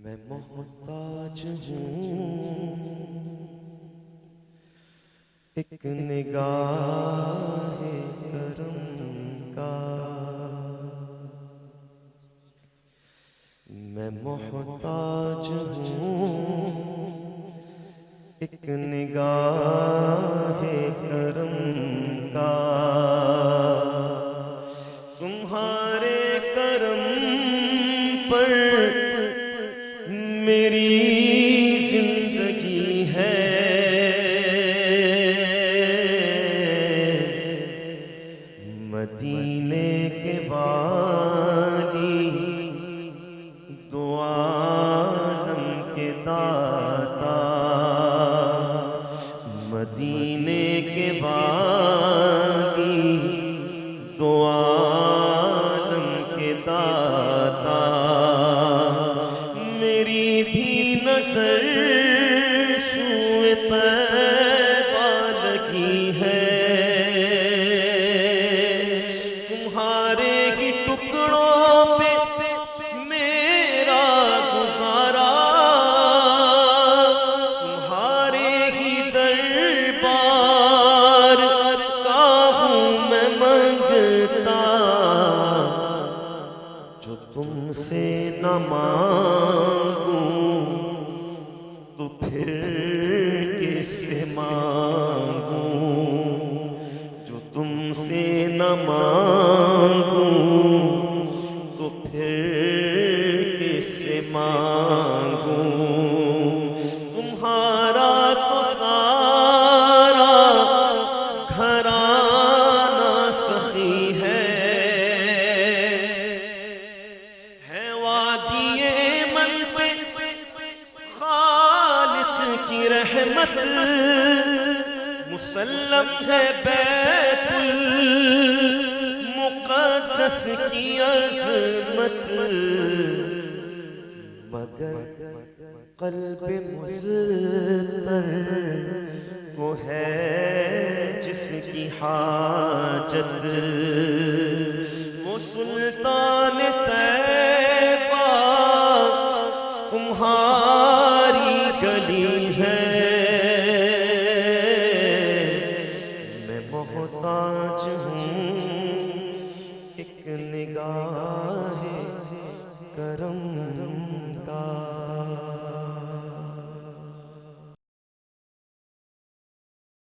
میں محتاج ہوں ایک نگاہ کرم کا، میں محتاج ہوں ایک نگاہ کرم کا، تمہارے کرم پر میری زندگی ہے، مدینے کے والی دو عالم کے داتا، مدینے کے والی دو عالم کے داتا، میری بھی نظر سوئے طیبہ لگی ہے، تمہارے ہی ٹکڑوں پہ میرا گزارا، تمہارے ہی دربار کا ہوں میں منگتا، جو تم سے نہ مانگوں تو پھر کس سے مانگوں، جو تم سے نہ مانگوں تو پھر کس سے مانگوں، تمہارا تو سارا گھرانہ سخی ہے وادی من پہ خالق کی رحمت، مسلم ہے بیت المقدس کی عظمت، مگر قلب مزتر وہ ہے جس کی حاجت، وہ سلطان طیبہ تمہاری گلی ہے، میں محتاج ہوں ایک نگاہ کرم کا۔